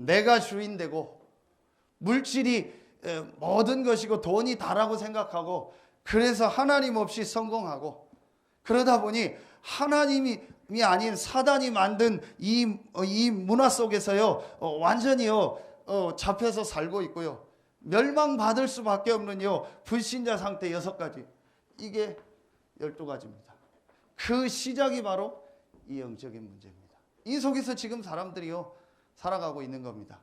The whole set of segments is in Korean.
내가 주인 되고 물질이 모든 것이고 돈이 다라고 생각하고, 그래서 하나님 없이 성공하고, 그러다 보니 하나님이 아닌 사단이 만든 이 문화 속에서요 완전히요 잡혀서 살고 있고요, 멸망받을 수밖에 없는 불신자 상태 6가지, 이게 12가지입니다. 그 시작이 바로 이 영적인 문제입니다. 이 속에서 지금 사람들이요 살아가고 있는 겁니다.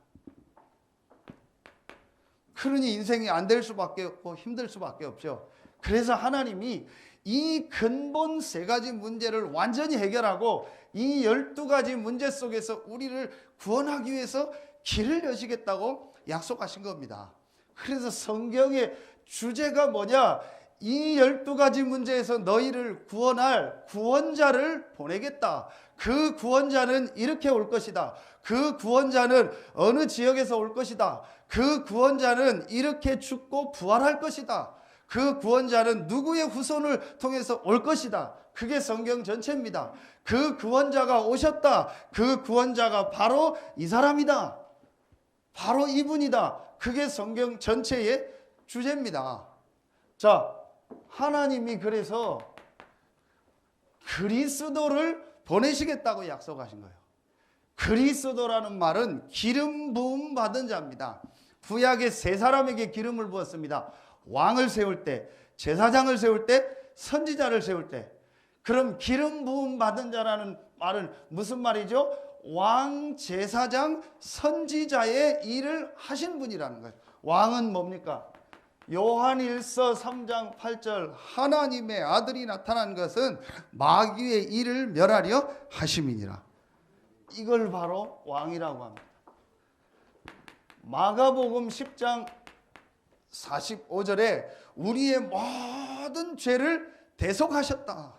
그러니 인생이 안 될 수밖에 없고 힘들 수밖에 없죠. 그래서 하나님이 이 근본 3가지 문제를 완전히 해결하고 이 12가지 문제 속에서 우리를 구원하기 위해서 길을 여시겠다고 약속하신 겁니다. 그래서 성경의 주제가 뭐냐? 이 12가지 문제에서 너희를 구원할 구원자를 보내겠다. 그 구원자는 이렇게 올 것이다. 그 구원자는 어느 지역에서 올 것이다. 그 구원자는 이렇게 죽고 부활할 것이다. 그 구원자는 누구의 후손을 통해서 올 것이다. 그게 성경 전체입니다. 그 구원자가 오셨다. 그 구원자가 바로 이 사람이다. 바로 이분이다. 그게 성경 전체의 주제입니다. 자, 하나님이 그래서 그리스도를 보내시겠다고 약속하신 거예요. 그리스도라는 말은 기름 부음 받은 자입니다. 구약의 3사람에게 기름을 부었습니다. 왕을 세울 때, 제사장을 세울 때, 선지자를 세울 때. 그럼 기름 부음 받은 자라는 말은 무슨 말이죠? 왕, 제사장, 선지자의 일을 하신 분이라는 거예요. 왕은 뭡니까? 요한일서 3장 8절 하나님의 아들이 나타난 것은 마귀의 일을 멸하려 하심이니라. 이걸 바로 왕이라고 합니다. 마가복음 10장 45절에 우리의 모든 죄를 대속하셨다.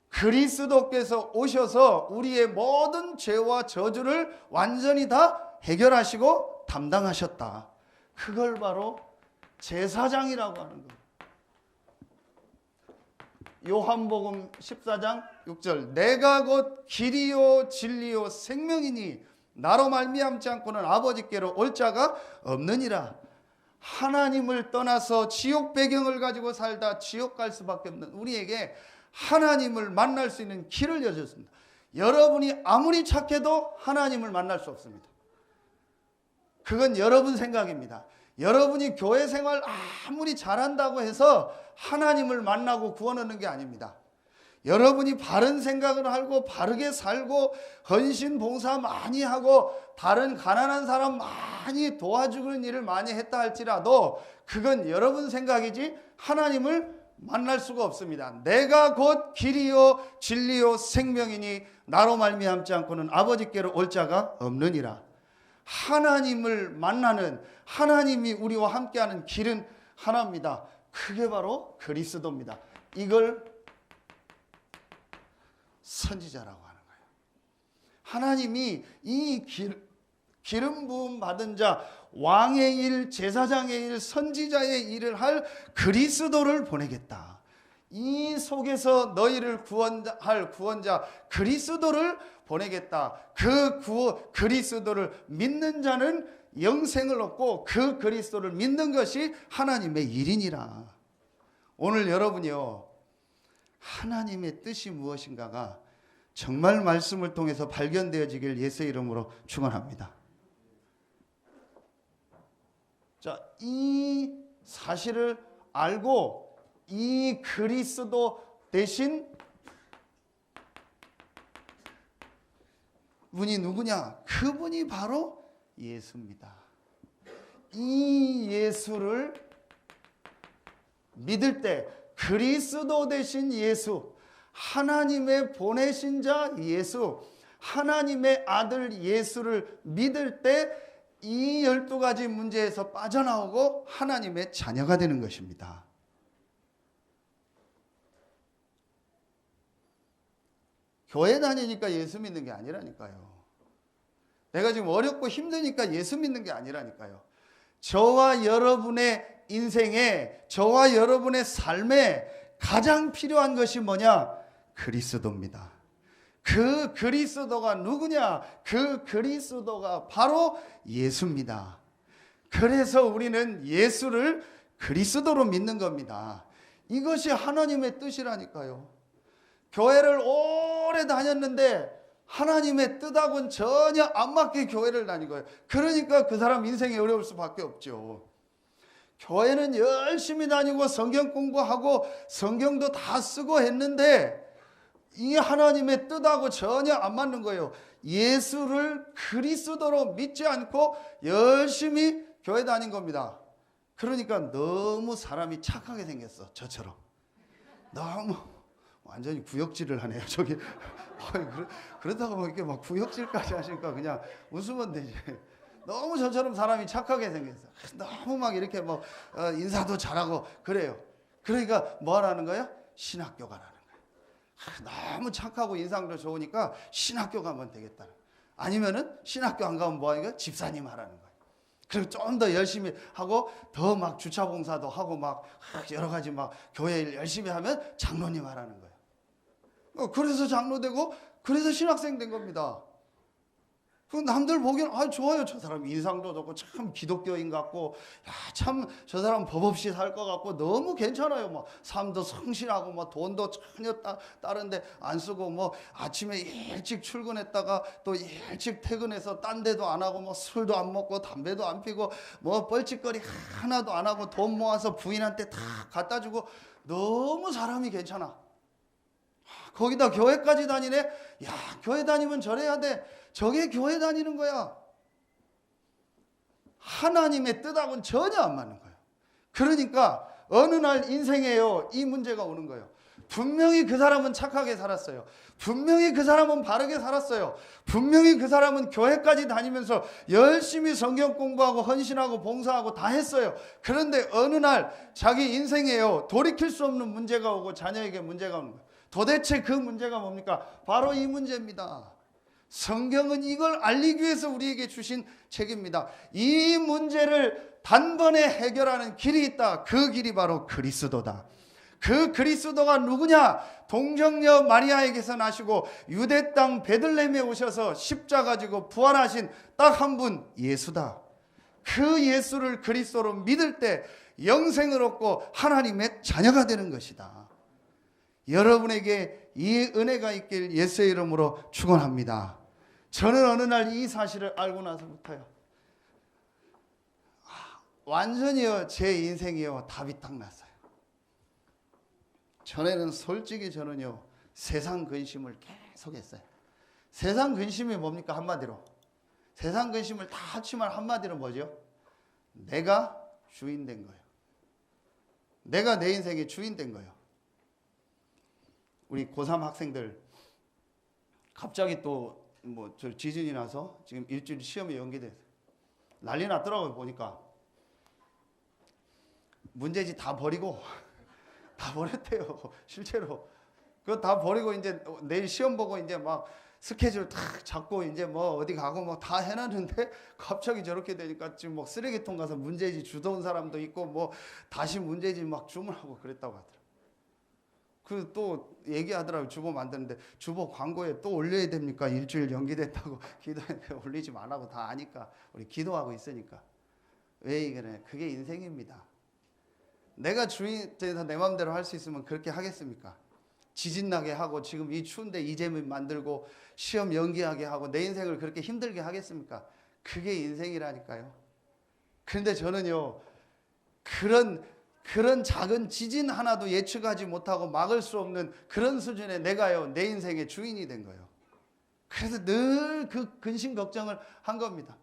그리스도께서 오셔서 우리의 모든 죄와 저주를 완전히 다 해결하시고 담당하셨다. 그걸 바로 제사장이라고 하는 거예요. 요한복음 14장 6절 내가 곧 길이요 진리요 생명이니 나로 말미암지 않고는 아버지께로 올 자가 없느니라. 하나님을 떠나서 지옥 배경을 가지고 살다 지옥 갈 수밖에 없는 우리에게 하나님을 만날 수 있는 길을 여셨습니다. 여러분이 아무리 착해도 하나님을 만날 수 없습니다. 그건 여러분 생각입니다. 여러분이 교회 생활 아무리 잘한다고 해서 하나님을 만나고 구원 얻는 게 아닙니다. 여러분이 바른 생각을 하고 바르게 살고 헌신 봉사 많이 하고 다른 가난한 사람 많이 도와주는 일을 많이 했다 할지라도 그건 여러분 생각이지 하나님을 만날 수가 없습니다. 내가 곧 길이요 진리요 생명이니 나로 말미암지 않고는 아버지께로 올 자가 없느니라. 하나님을 만나는, 하나님이 우리와 함께하는 길은 하나입니다. 그게 바로 그리스도입니다. 이걸 선지자라고 하는 거예요. 하나님이 이 기름 부음 받은 자, 왕의 일, 제사장의 일, 선지자의 일을 할 그리스도를 보내겠다. 이 속에서 너희를 구원할 구원자 그리스도를 보내겠다. 그 그리스도를 믿는 자는 영생을 얻고 그 그리스도를 믿는 것이 하나님의 일이니라. 오늘 여러분이요, 하나님의 뜻이 무엇인가가 정말 말씀을 통해서 발견되어지길 예수의 이름으로 축원합니다. 자, 이 사실을 알고 이 그리스도 대신 분이 누구냐? 그분이 바로 예수입니다. 이 예수를 믿을 때 그리스도 대신 예수, 하나님의 보내신 자 예수, 하나님의 아들 예수를 믿을 때 이 12가지 문제에서 빠져나오고 하나님의 자녀가 되는 것입니다. 교회 다니니까 예수 믿는 게 아니라니까요. 내가 지금 어렵고 힘드니까 예수 믿는 게 아니라니까요. 저와 여러분의 인생에, 저와 여러분의 삶에 가장 필요한 것이 뭐냐? 그리스도입니다. 그 그리스도가 누구냐? 그 그리스도가 바로 예수입니다. 그래서 우리는 예수를 그리스도로 믿는 겁니다. 이것이 하나님의 뜻이라니까요. 교회를 오래 다녔는데 하나님의 뜻하고는 전혀 안 맞게 교회를 다닌 거예요. 그러니까 그 사람 인생이 어려울 수밖에 없죠. 교회는 열심히 다니고 성경 공부하고 성경도 다 쓰고 했는데 이 하나님의 뜻하고 전혀 안 맞는 거예요. 예수를 그리스도로 믿지 않고 열심히 교회 다닌 겁니다. 그러니까 너무 사람이 착하게 생겼어. 저처럼. 너무 완전히 구역질을 하네요. 저기 그렇다고 뭐 이렇게 막 구역질까지 하시니까 그냥 웃으면 되지. 너무 저처럼 사람이 착하게 생겼어. 너무 막 이렇게 뭐 인사도 잘하고 그래요. 그러니까 뭐 하라는 거예요? 신학교 가라는 거예요. 너무 착하고 인상도 좋으니까 신학교 가면 되겠다. 아니면은 신학교 안 가면 뭐 하는 거예요? 집사님 하라는 거예요. 그리고 좀 더 열심히 하고 더 막 주차 봉사도 하고 막 여러 가지 막 교회 일 열심히 하면 장로님 하라는 거예요. 그래서 장로 되고 그래서 신학생 된 겁니다. 그 남들 보기엔 좋아요. 저 사람 인상도 좋고 참 기독교인 같고 참 저 사람 법 없이 살 것 같고 너무 괜찮아요. 뭐 삶도 성실하고 뭐 돈도 전혀 다른데 안 쓰고 뭐 아침에 일찍 출근했다가 또 일찍 퇴근해서 딴 데도 안 하고 뭐 술도 안 먹고 담배도 안 피고 뭐 뻘짓거리 하나도 안 하고 돈 모아서 부인한테 다 갖다 주고 너무 사람이 괜찮아. 거기다 교회까지 다니네. 야, 교회 다니면 저래야 돼. 저게 교회 다니는 거야. 하나님의 뜻하고는 전혀 안 맞는 거예요. 그러니까 어느 날 인생에요, 이 문제가 오는 거예요. 분명히 그 사람은 착하게 살았어요. 분명히 그 사람은 바르게 살았어요. 분명히 그 사람은 교회까지 다니면서 열심히 성경 공부하고 헌신하고 봉사하고 다 했어요. 그런데 어느 날 자기 인생에요, 돌이킬 수 없는 문제가 오고 자녀에게 문제가 오는 거예요. 도대체 그 문제가 뭡니까? 바로 이 문제입니다. 성경은 이걸 알리기 위해서 우리에게 주신 책입니다. 이 문제를 단번에 해결하는 길이 있다. 그 길이 바로 그리스도다. 그 그리스도가 누구냐? 동정녀 마리아에게서 나시고 유대 땅 베들레헴에 오셔서 십자가 지고 부활하신 딱 한 분, 예수다. 그 예수를 그리스도로 믿을 때 영생을 얻고 하나님의 자녀가 되는 것이다. 여러분에게 이 은혜가 있길 예수의 이름으로 축원합니다. 저는 어느 날 이 사실을 알고 나서부터요, 완전히요 제 인생이요 답이 딱 났어요. 전에는 솔직히 저는요 세상 근심을 계속 했어요. 세상 근심이 뭡니까? 한마디로 세상 근심을 다 합치면 한마디로 뭐죠? 내가 주인 된 거예요. 내가 내 인생의 주인 된 거예요. 우리 고3 학생들 갑자기 또 뭐 저 지진이 나서 지금 일주일 시험이 연기돼서 난리 났더라고요. 보니까 문제지 다 버리고 다 버렸대요. 실제로 그거 다 버리고 이제 내일 시험 보고 이제 막 스케줄 탁 잡고 이제 뭐 어디 가고 뭐 다 해놨는데 갑자기 저렇게 되니까 지금 뭐 쓰레기통 가서 문제지 주워온 사람도 있고 뭐 다시 문제지 막 주문하고 그랬다고 하더라고요. 그 또 얘기하더라고요. 주보 만드는데 주보 광고에 또 올려야 됩니까? 일주일 연기됐다고 기도했는데 올리지 말라고 다 아니까 우리 기도하고 있으니까. 왜 이래? 그게 인생입니다. 내가 주인 돼서 내 마음대로 할 수 있으면 그렇게 하겠습니까? 지진 나게 하고 지금 이 추운데 이재민 만들고 시험 연기하게 하고 내 인생을 그렇게 힘들게 하겠습니까? 그게 인생이라니까요. 그런데 저는요 그런 작은 지진 하나도 예측하지 못하고 막을 수 없는 그런 수준의 내가요 내 인생의 주인이 된 거예요. 그래서 늘 그 근심 걱정을 한 겁니다.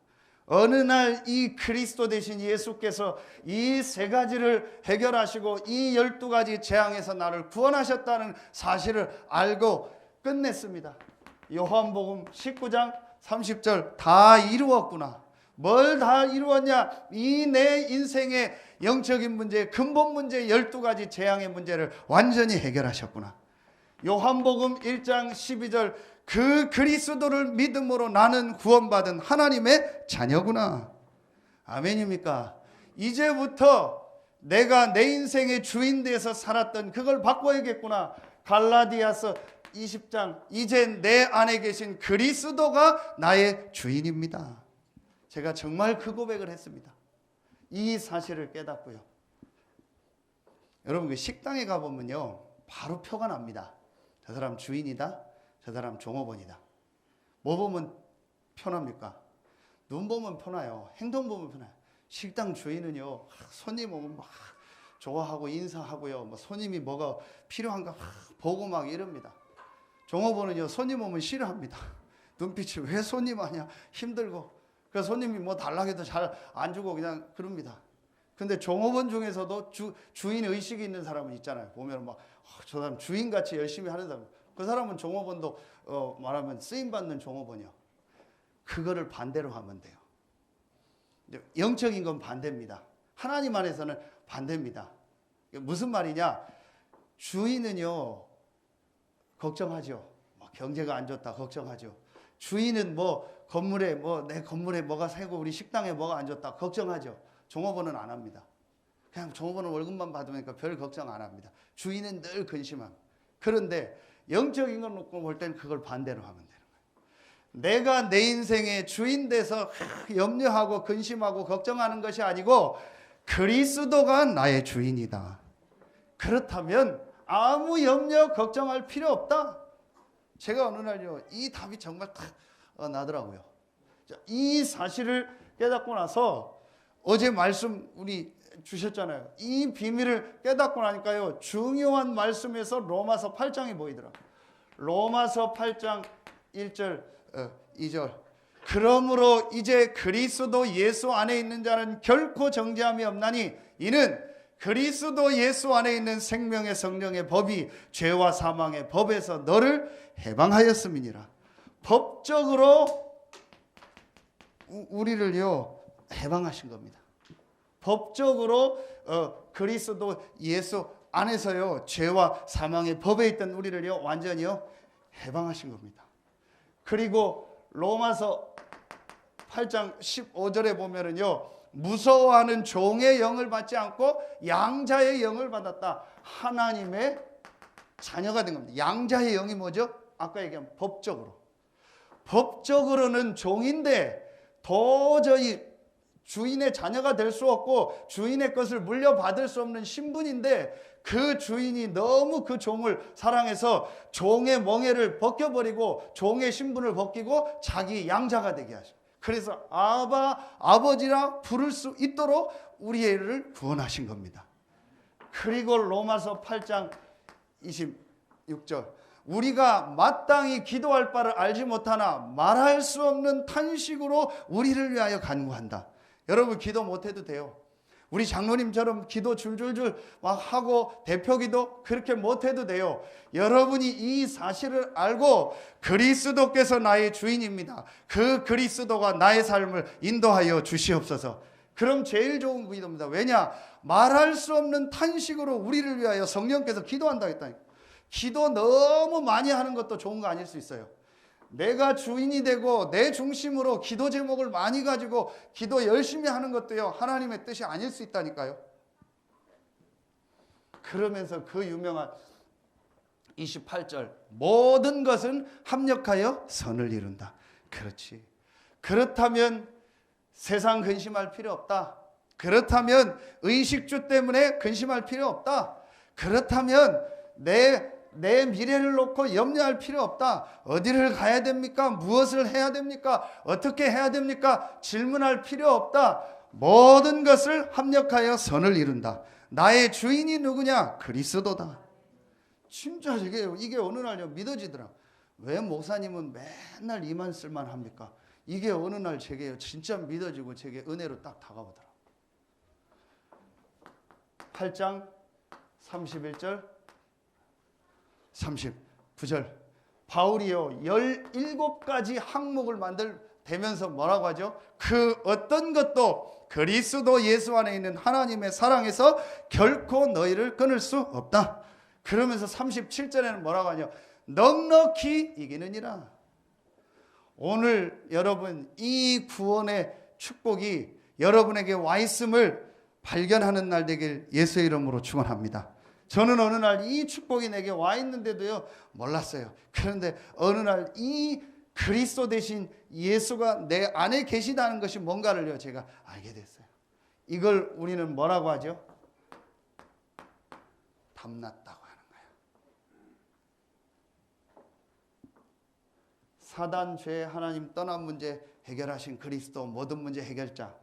어느 날 이 그리스도 되신 예수께서 이 세 가지를 해결하시고 이 12가지 재앙에서 나를 구원하셨다는 사실을 알고 끝냈습니다. 요한복음 19장 30절 다 이루었구나. 뭘 다 이루었냐? 이 내 인생의 영적인 문제, 근본 문제 12가지 재앙의 문제를 완전히 해결하셨구나. 요한복음 1장 12절 그 그리스도를 믿음으로 나는 구원받은 하나님의 자녀구나. 아멘입니까? 이제부터 내가 내 인생의 주인 돼서 살았던 그걸 바꿔야겠구나. 갈라디아서 20장 이제 내 안에 계신 그리스도가 나의 주인입니다. 제가 정말 그 고백을 했습니다. 이 사실을 깨닫고요. 여러분 그 식당에 가보면요 바로 표가 납니다. 저 사람 주인이다, 저 사람 종업원이다. 뭐 보면 편합니까? 눈 보면 편해요. 행동 보면 편해요. 식당 주인은요 손님 오면 막 좋아하고 인사하고요, 뭐 손님이 뭐가 필요한가 보고 막 이럽니다. 종업원은요 손님 오면 싫어합니다. 눈빛이 왜 손님 하냐 힘들고, 그래서 손님이 뭐 달라고 해도 잘 안 주고 그냥 그럽니다. 근데 종업원 중에서도 주인 의식이 있는 사람은 있잖아요. 보면 막 저 사람 주인같이 열심히 하는 사람, 그 사람은 종업원도 말하면 쓰임받는 종업원이요. 그거를 반대로 하면 돼요. 영적인 건 반대입니다. 하나님 안에서는 반대입니다. 무슨 말이냐? 주인은요 걱정하죠. 경제가 안 좋다 걱정하죠. 주인은 뭐 건물에 내 건물에 뭐가 새고 우리 식당에 뭐가 안 좋다 걱정하죠. 종업원은 안 합니다. 그냥 종업원은 월급만 받으니까 별 걱정 안 합니다. 주인은 늘 근심합니다. 그런데 영적인 걸 놓고 볼 땐 그걸 반대로 하면 되는 거예요. 내가 내 인생의 주인 돼서 염려하고 근심하고 걱정하는 것이 아니고 그리스도가 나의 주인이다. 그렇다면 아무 염려 걱정할 필요 없다. 제가 어느 날요 이 답이 정말 딱 나더라고요. 이 사실을 깨닫고 나서 어제 말씀 우리 주셨잖아요. 이 비밀을 깨닫고 나니까요 중요한 말씀에서 로마서 8장이 보이더라고요. 로마서 8장 1절 2절 그러므로 이제 그리스도 예수 안에 있는 자는 결코 정죄함이 없나니 이는 그리스도 예수 안에 있는 생명의 성령의 법이 죄와 사망의 법에서 너를 해방하였음이니라. 법적으로 우리를요 해방하신 겁니다. 법적으로 그리스도 예수 안에서요 죄와 사망의 법에 있던 우리를요 완전히요 해방하신 겁니다. 그리고 로마서 8장 15절에 보면은요 무서워하는 종의 영을 받지 않고 양자의 영을 받았다. 하나님의 자녀가 된 겁니다. 양자의 영이 뭐죠? 아까 얘기한 법적으로는 종인데 도저히 주인의 자녀가 될 수 없고 주인의 것을 물려받을 수 없는 신분인데 그 주인이 너무 그 종을 사랑해서 종의 멍에를 벗겨버리고 종의 신분을 벗기고 자기 양자가 되게 하십니다. 그래서 아버지라 부를 수 있도록 우리를 구원하신 겁니다. 그리고 로마서 8장 26절 우리가 마땅히 기도할 바를 알지 못하나 말할 수 없는 탄식으로 우리를 위하여 간구한다. 여러분 기도 못해도 돼요. 우리 장로님처럼 기도 줄줄줄 막 하고 대표기도 그렇게 못해도 돼요. 여러분이 이 사실을 알고 그리스도께서 나의 주인입니다. 그 그리스도가 나의 삶을 인도하여 주시옵소서. 그럼 제일 좋은 기도입니다. 왜냐? 말할 수 없는 탄식으로 우리를 위하여 성령께서 기도한다 했다니까. 기도 너무 많이 하는 것도 좋은 거 아닐 수 있어요. 내가 주인이 되고 내 중심으로 기도 제목을 많이 가지고 기도 열심히 하는 것도요 하나님의 뜻이 아닐 수 있다니까요. 그러면서 그 유명한 28절 모든 것은 합력하여 선을 이룬다. 그렇지. 그렇다면 세상 근심할 필요 없다. 그렇다면 의식주 때문에 근심할 필요 없다. 그렇다면 내 미래를 놓고 염려할 필요 없다. 어디를 가야 됩니까? 무엇을 해야 됩니까? 어떻게 해야 됩니까? 질문할 필요 없다. 모든 것을 합력하여 선을 이룬다. 나의 주인이 누구냐? 그리스도다. 진짜 이게 어느 날 믿어지더라. 왜 목사님은 맨날 이 말씀만 합니까? 이게 어느 날 제게 진짜 믿어지고 제게 은혜로 딱 다가오더라. 8장 31절 39절 바울이요 17가지 항목을 만들면서 뭐라고 하죠? 그 어떤 것도 그리스도 예수 안에 있는 하나님의 사랑에서 결코 너희를 끊을 수 없다. 그러면서 37절에는 뭐라고 하냐? 넉넉히 이기느니라. 오늘 여러분 이 구원의 축복이 여러분에게 와 있음을 발견하는 날 되길 예수의 이름으로 축원합니다. 저는 어느 날 이 축복이 내게 와 있는데도요 몰랐어요. 그런데 어느 날 이 그리스도 대신 예수가 내 안에 계시다는 것이 뭔가를요 제가 알게 됐어요. 이걸 우리는 뭐라고 하죠? 담났다고 하는 거예요. 사단, 죄, 하나님 떠난 문제 해결하신 그리스도 모든 문제 해결자,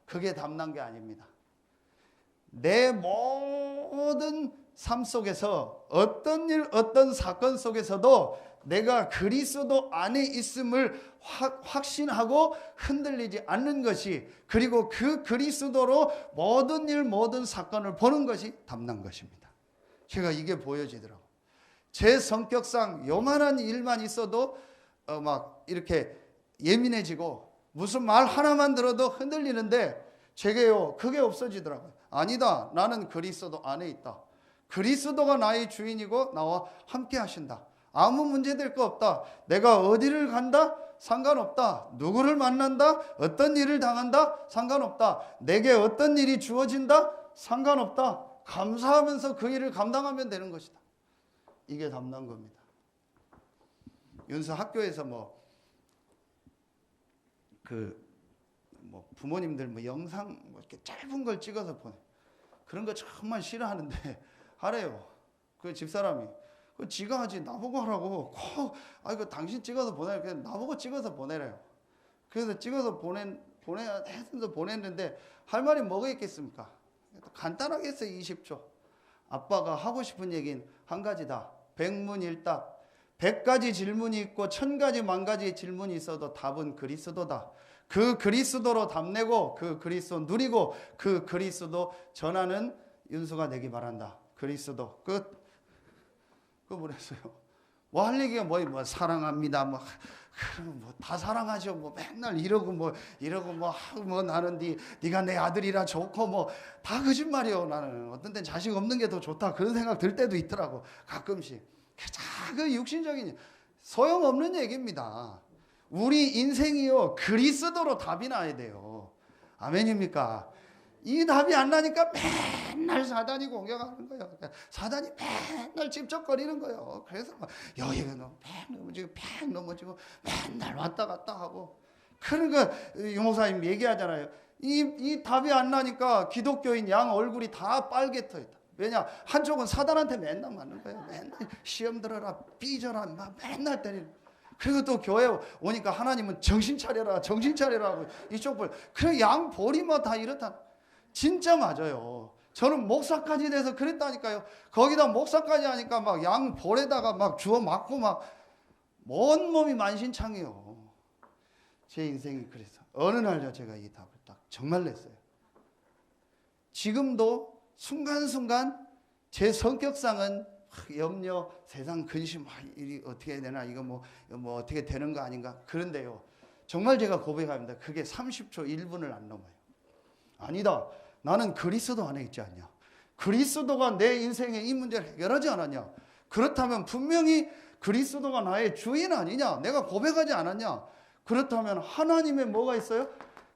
그게 담난 게 아닙니다. 내 모든 삶 속에서 어떤 일, 어떤 사건 속에서도 내가 그리스도 안에 있음을 확신하고 흔들리지 않는 것이, 그리고 그 그리스도로 모든 일, 모든 사건을 보는 것이 담난 것입니다. 제가 이게 보여지더라고요. 제 성격상 요만한 일만 있어도 막 이렇게 예민해지고 무슨 말 하나만 들어도 흔들리는데 제게요 그게 없어지더라고요. 아니다, 나는 그리스도 안에 있다. 그리스도가 나의 주인이고 나와 함께 하신다. 아무 문제될 거 없다. 내가 어디를 간다? 상관없다. 누구를 만난다? 어떤 일을 당한다? 상관없다. 내게 어떤 일이 주어진다? 상관없다. 감사하면서 그 일을 감당하면 되는 것이다. 이게 담난 겁니다. 윤서 학교에서 부모님들 영상 이렇게 짧은 걸 찍어서 보내. 그런 거 정말 싫어하는데 하래요. 그 집사람이. 그 지가 하지 나보고 하라고. 이거 당신 찍어서 보내. 그냥 나보고 찍어서 보내래요. 그래서 찍어서 해서 보냈는데 할 말이 뭐가 있겠습니까? 간단하게 했어요. 20초. 아빠가 하고 싶은 얘기는 한 가지다. 백문일답. 100가지 질문이 있고 1000가지 만가지 질문이 있어도 답은 그리스도다. 그 그리스도로 답내고 그 그리스도 누리고 그 그리스도 전하는 윤수가 되기 바란다. 그리스도 끝. 그거 보냈어요. 뭐 할 얘기가 뭐 사랑합니다. 다 사랑하죠. 맨날 이러고 나는 네가 내 아들이라 좋고 다 거짓말이요. 나는 어떤 땐 자식 없는 게 더 좋다. 그런 생각 들 때도 있더라고. 가끔씩. 작은 육신적인 소용없는 얘기입니다. 우리 인생이요 그리스도로 답이 나야 돼요. 아멘입니까? 이 답이 안 나니까 맨날 사단이 공격하는 거예요. 사단이 맨날 찝쩍거리는 거예요. 그래서 여기가 팽 넘어지고 맨날 왔다 갔다 하고. 그러니까 유목사님 얘기하잖아요. 이 답이 안 나니까 기독교인 양 얼굴이 다 빨개져 있다. 왜냐? 한쪽은 사단한테 맨날 맞는 거예요. 맨날 시험 들어라, 삐져라, 맨날 때리는. 그리고 또 교회 오니까 하나님은 정신 차려라, 정신 차려라 하고 이쪽 볼. 그 양 볼이 다 이렇다. 진짜 맞아요. 저는 목사까지 돼서 그랬다니까요. 거기다 목사까지 하니까 양 볼에다가 주워 맞고 온몸이 만신창이요. 제 인생이 그래서 어느 날요 제가 이 답을 딱 정말 냈어요. 지금도 순간순간 제 성격상은 염려, 세상 근심, 일이 어떻게 되나, 이거 뭐 어떻게 되는 거 아닌가. 그런데요, 정말 제가 고백합니다. 그게 30초, 1분을 안 넘어요. 아니다, 나는 그리스도 안에 있지 않냐. 그리스도가 내 인생의 이 문제를 해결하지 않았냐. 그렇다면 분명히 그리스도가 나의 주인 아니냐. 내가 고백하지 않았냐. 그렇다면 하나님의 뭐가 있어요?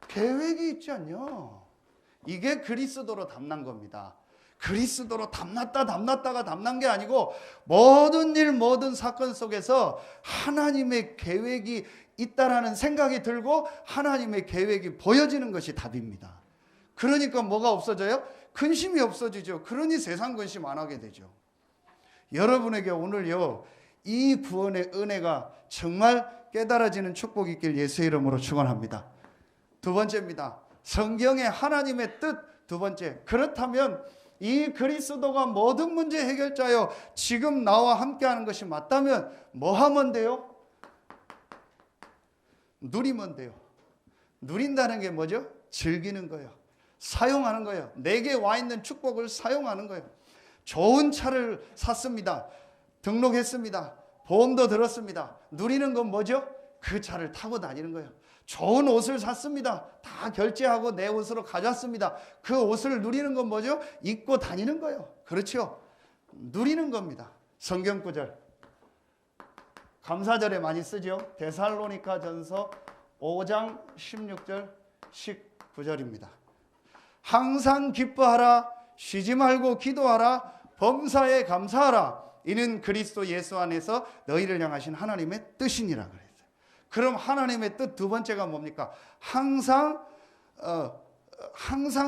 계획이 있지 않냐. 이게 그리스도로 담난 겁니다. 그리스도로 담났다가 담난 게 아니고 모든 일, 모든 사건 속에서 하나님의 계획이 있다라는 생각이 들고 하나님의 계획이 보여지는 것이 답입니다. 그러니까 뭐가 없어져요? 근심이 없어지죠. 그러니 세상 근심 안 하게 되죠. 여러분에게 오늘요, 이 구원의 은혜가 정말 깨달아지는 축복이 있길 예수의 이름으로 축원합니다. 두 번째입니다. 성경의 하나님의 뜻. 두 번째, 그렇다면 이 그리스도가 모든 문제 해결자요, 지금 나와 함께하는 것이 맞다면 뭐 하면 돼요? 누리면 돼요. 누린다는 게 뭐죠? 즐기는 거예요. 사용하는 거예요. 내게 와 있는 축복을 사용하는 거예요. 좋은 차를 샀습니다. 등록했습니다. 보험도 들었습니다. 누리는 건 뭐죠? 그 차를 타고 다니는 거예요. 좋은 옷을 샀습니다. 다 결제하고 내 옷으로 가져왔습니다. 그 옷을 누리는 건 뭐죠? 입고 다니는 거예요. 그렇죠? 누리는 겁니다. 성경 구절. 감사절에 많이 쓰죠. 데살로니가 전서 5장 16절 19절입니다. 항상 기뻐하라, 쉬지 말고 기도하라, 범사에 감사하라. 이는 그리스도 예수 안에서 너희를 향하신 하나님의 뜻이니라 그랬어요. 그럼 하나님의 뜻 두 번째가 뭡니까? 항상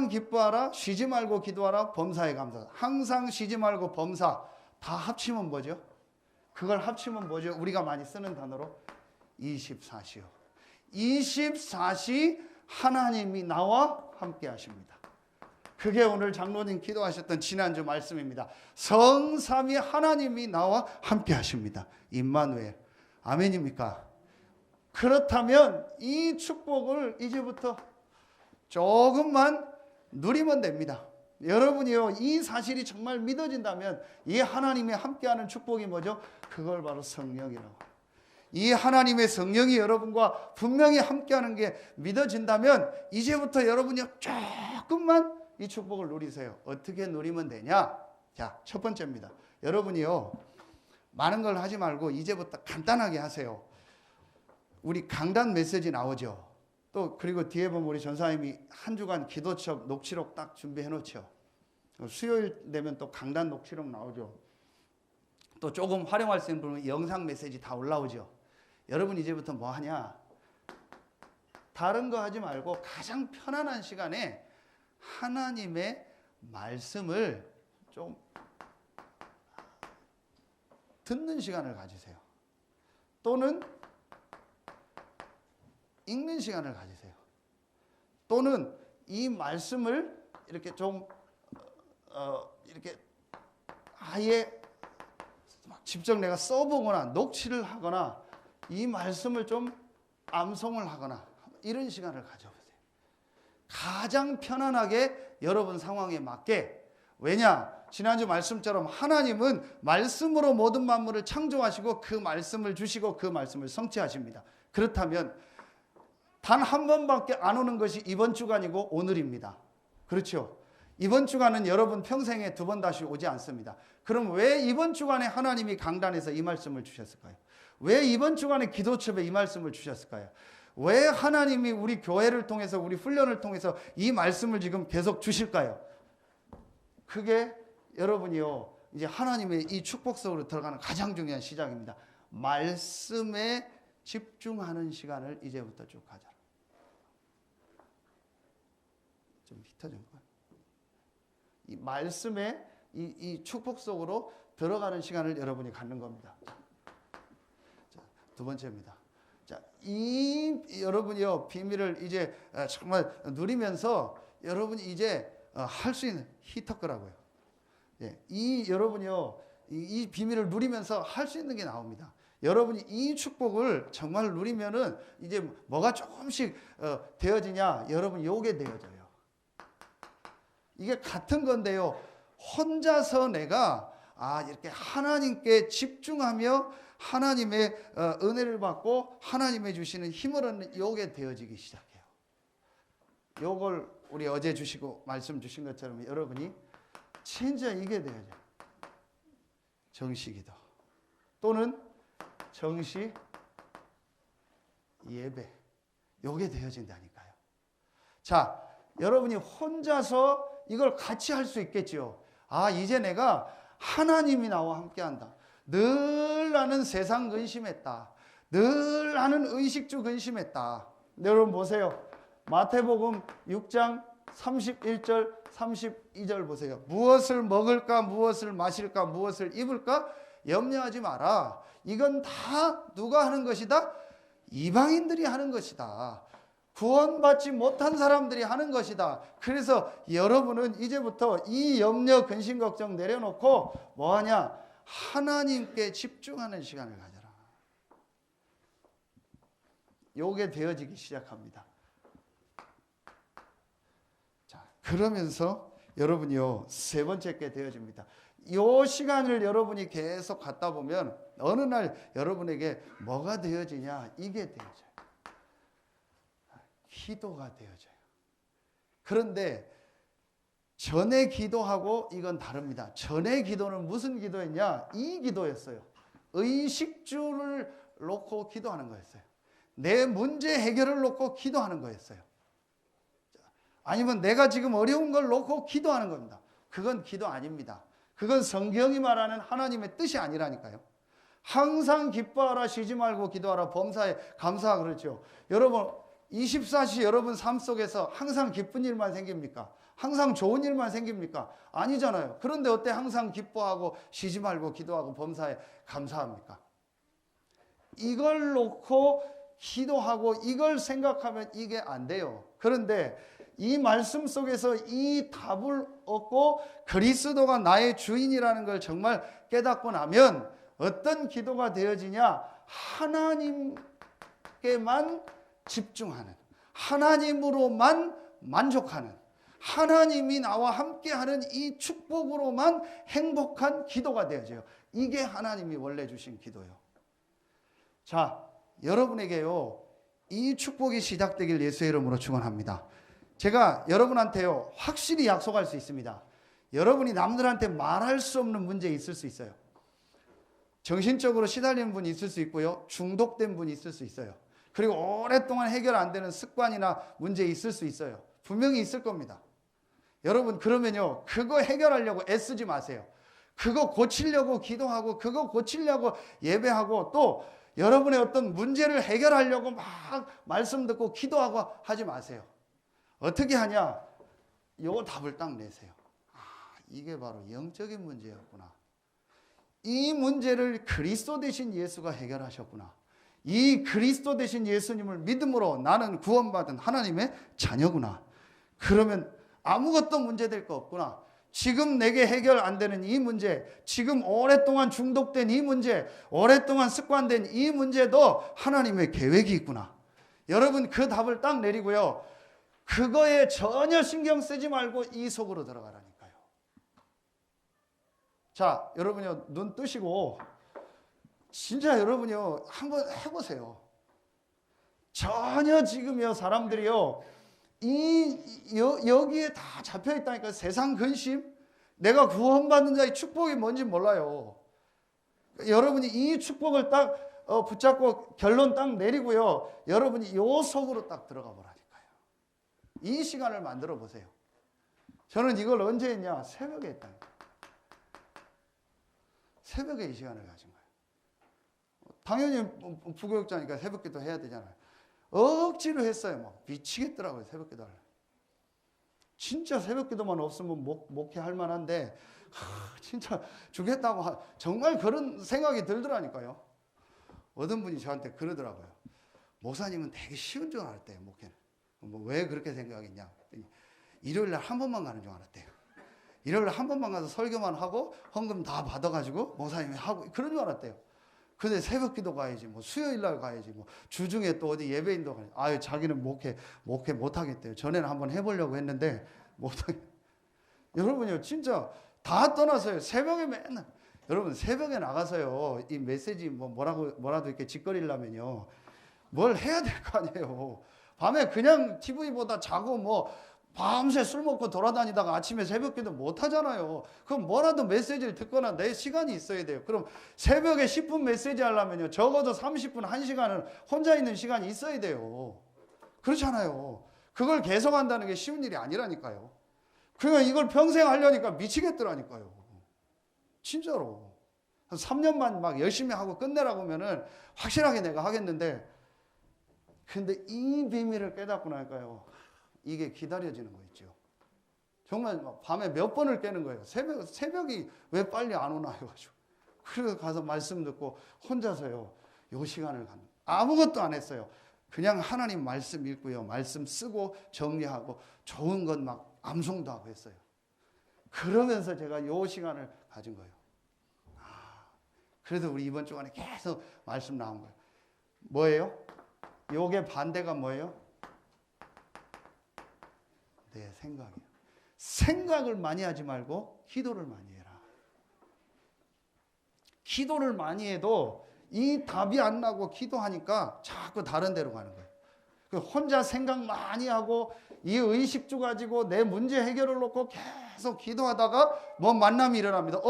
기뻐하라. 쉬지 말고 기도하라. 범사에 감사하라. 항상 쉬지 말고 범사 다 합치면 뭐죠? 그걸 합치면 뭐죠? 우리가 많이 쓰는 단어로 24시요. 24시 하나님이 나와 함께 하십니다. 그게 오늘 장로님 기도하셨던 지난주 말씀입니다. 성삼위 하나님이 나와 함께 하십니다. 임마누엘. 아멘입니까? 그렇다면 이 축복을 이제부터 조금만 누리면 됩니다. 여러분이요, 이 사실이 정말 믿어진다면 이 하나님의 함께하는 축복이 뭐죠? 그걸 바로 성령이라고. 이 하나님의 성령이 여러분과 분명히 함께하는 게 믿어진다면 이제부터 여러분이 조금만 이 축복을 누리세요. 어떻게 누리면 되냐? 자, 첫 번째입니다. 여러분이요, 많은 걸 하지 말고 이제부터 간단하게 하세요. 우리 강단 메시지 나오죠. 또 그리고 뒤에 보면 우리 전사님이 한 주간 기도첩 녹취록 딱 준비해 놓죠. 수요일 되면 또 강단 녹취록 나오죠. 또 조금 활용할 수 있는 부분은 영상 메시지 다 올라오죠. 여러분 이제부터 뭐 하냐? 다른 거 하지 말고 가장 편안한 시간에 하나님의 말씀을 좀 듣는 시간을 가지세요. 또는 읽는 시간을 가지세요. 또는 이 말씀을 이렇게 좀 이렇게 아예 직접 내가 써보거나 녹취를 하거나 이 말씀을 좀 암송을 하거나 이런 시간을 가져보세요. 가장 편안하게 여러분 상황에 맞게. 왜냐? 지난주 말씀처럼 하나님은 말씀으로 모든 만물을 창조하시고 그 말씀을 주시고 그 말씀을 성취하십니다. 그렇다면 단 한 번밖에 안 오는 것이 이번 주간이고 오늘입니다. 그렇죠? 이번 주간은 여러분 평생에 두 번 다시 오지 않습니다. 그럼 왜 이번 주간에 하나님이 강단에서 이 말씀을 주셨을까요? 왜 이번 주간에 기도첩에 이 말씀을 주셨을까요? 왜 하나님이 우리 교회를 통해서 우리 훈련을 통해서 이 말씀을 지금 계속 주실까요? 그게 여러분이요, 이제 하나님의 이 축복 속으로 들어가는 가장 중요한 시작입니다. 말씀에 집중하는 시간을 이제부터 쭉 가져라. 좀 흩어진 거예요. 이 말씀에 이 축복 속으로 들어가는 시간을 여러분이 갖는 겁니다. 자, 두 번째입니다. 자, 이 여러분이요, 비밀을 이제 정말 누리면서 여러분이 이제 할 수 있는 히터거라고요. 예, 이 여러분이요, 이 비밀을 누리면서 할 수 있는 게 나옵니다. 여러분이 이 축복을 정말 누리면은 이제 뭐가 조금씩 되어지냐? 여러분 요게 되어져요. 이게 같은 건데요. 혼자서 내가 이렇게 하나님께 집중하며 하나님의 은혜를 받고 하나님의 주시는 힘을 얻는 요게 되어지기 시작해요. 요걸 우리 어제 주시고 말씀 주신 것처럼 여러분이 진짜 이게 되어져요. 정시기도 또는 정시 예배 요게 되어진다니까요. 자, 여러분이 혼자서 이걸 같이 할 수 있겠지요. 이제 내가 하나님이 나와 함께한다. 늘 나는 세상 근심했다. 늘 나는 의식주 근심했다. 여러분 보세요. 마태복음 6장 31절 32절 보세요. 무엇을 먹을까, 무엇을 마실까, 무엇을 입을까 염려하지 마라. 이건 다 누가 하는 것이다? 이방인들이 하는 것이다. 구원받지 못한 사람들이 하는 것이다. 그래서 여러분은 이제부터 이 염려, 근심, 걱정 내려놓고 뭐하냐? 하나님께 집중하는 시간을 가져라. 요게 되어지기 시작합니다. 자, 그러면서 여러분이요, 세 번째 게 되어집니다. 요 시간을 여러분이 계속 갖다 보면 어느 날 여러분에게 뭐가 되어지냐? 이게 되어져요. 기도가 되어져요. 그런데 전에 기도하고 이건 다릅니다. 전에 기도는 무슨 기도였냐? 이 기도였어요. 의식주를 놓고 기도하는 거였어요. 내 문제 해결을 놓고 기도하는 거였어요. 아니면 내가 지금 어려운 걸 놓고 기도하는 겁니다. 그건 기도 아닙니다. 그건 성경이 말하는 하나님의 뜻이 아니라니까요. 항상 기뻐하라, 쉬지 말고 기도하라, 범사에 감사하라 그러죠. 여러분 24시 여러분 삶 속에서 항상 기쁜 일만 생깁니까? 항상 좋은 일만 생깁니까? 아니잖아요. 그런데 어때 항상 기뻐하고 쉬지 말고 기도하고 범사에 감사합니까? 이걸 놓고 기도하고 이걸 생각하면 이게 안 돼요. 그런데 이 말씀 속에서 이 답을 얻고 그리스도가 나의 주인이라는 걸 정말 깨닫고 나면 어떤 기도가 되어지냐? 하나님께만 집중하는, 하나님으로만 만족하는, 하나님이 나와 함께하는 이 축복으로만 행복한 기도가 되어져요. 이게 하나님이 원래 주신 기도예요. 자, 여러분에게요, 이 축복이 시작되길 예수의 이름으로 축원합니다. 제가 여러분한테요, 확실히 약속할 수 있습니다. 여러분이 남들한테 말할 수 없는 문제 있을 수 있어요. 정신적으로 시달리는 분이 있을 수 있고요, 중독된 분이 있을 수 있어요. 그리고 오랫동안 해결 안 되는 습관이나 문제 있을 수 있어요. 분명히 있을 겁니다. 여러분, 그러면요, 그거 해결하려고 애쓰지 마세요. 그거 고치려고 기도하고, 그거 고치려고 예배하고, 또 여러분의 어떤 문제를 해결하려고 막 말씀 듣고 기도하고 하지 마세요. 어떻게 하냐? 요 답을 딱 내세요. 아, 이게 바로 영적인 문제였구나. 이 문제를 그리스도 되신 예수가 해결하셨구나. 이 그리스도 되신 예수님을 믿음으로 나는 구원받은 하나님의 자녀구나. 그러면 아무것도 문제될 거 없구나. 지금 내게 해결 안 되는 이 문제, 지금 오랫동안 중독된 이 문제, 오랫동안 습관된 이 문제도 하나님의 계획이 있구나. 여러분, 그 답을 딱 내리고요, 그거에 전혀 신경 쓰지 말고 이 속으로 들어가라니까요. 자, 여러분요, 눈 뜨시고 진짜 여러분요, 한번 해보세요. 전혀 지금요, 사람들이요, 여기에 다 잡혀 있다니까. 세상 근심, 내가 구원받는 자의 축복이 뭔지 몰라요. 여러분이 이 축복을 딱 붙잡고 결론 딱 내리고요, 여러분이 요 속으로 딱 들어가 보라니까요. 이 시간을 만들어 보세요. 저는 이걸 언제 했냐? 새벽에 했다니까. 새벽에 이 시간을 가진 거예요. 당연히 부교육자니까 새벽기도 해야 되잖아요. 억지로 했어요. 막 미치겠더라고요, 새벽기도 하려고. 진짜 새벽기도만 없으면 목회할 만한데, 진짜 주겠다고 정말 그런 생각이 들더라니까요. 어떤 분이 저한테 그러더라고요. 목사님은 되게 쉬운 줄 알았대요, 목회는. 왜 그렇게 생각했냐? 일요일날 한 번만 가는 줄 알았대요. 일요일날 한 번만 가서 설교만 하고 헌금 다 받아가지고 목사님이 하고 그런 줄 알았대요. 근데 새벽기도 가야지, 뭐 수요일날 가야지, 뭐 주중에 또 어디 예배인도 가야지. 아유, 자기는 목회 못하겠대요. 전에는 한번 해보려고 했는데 못하겠. 여러분요, 진짜 다 떠나서요, 새벽에 맨날. 여러분, 새벽에 나가서요, 이 메시지 뭐라도 이렇게 짓거리려면요, 뭘 해야 될 거 아니에요. 밤에 그냥 TV보다 자고 뭐 밤새 술 먹고 돌아다니다가 아침에 새벽기도 못 하잖아요. 그럼 뭐라도 메시지를 듣거나 내 시간이 있어야 돼요. 그럼 새벽에 10분 메시지 하려면요, 적어도 30분, 1시간은 혼자 있는 시간이 있어야 돼요. 그렇잖아요. 그걸 계속한다는 게 쉬운 일이 아니라니까요. 그러니까 이걸 평생 하려니까 미치겠더라니까요. 진짜로. 3년만 막 열심히 하고 끝내라고 하면은 확실하게 내가 하겠는데, 근데 이 비밀을 깨닫고 나니까요, 이게 기다려지는 거 있죠. 정말 밤에 몇 번을 깨는 거예요. 새벽이 왜 빨리 안 오나 해가지고. 그래서 가서 말씀 듣고 혼자서요, 요 시간을 가는. 아무것도 안 했어요. 그냥 하나님 말씀 읽고요, 말씀 쓰고 정리하고 좋은 것 막 암송도 하고 했어요. 그러면서 제가 요 시간을 가진 거예요. 그래도 우리 이번 주간에 계속 말씀 나온 거예요. 뭐예요? 요게 반대가 뭐예요? 내 생각이에요. 생각을 많이 하지 말고 기도를 많이 해라. 기도를 많이 해도 이 답이 안 나고 기도하니까 자꾸 다른 데로 가는 거예요. 혼자 생각 많이 하고 이 의식주 가지고 내 문제 해결을 놓고 계속 기도하다가 뭐 만남이 일어납니다.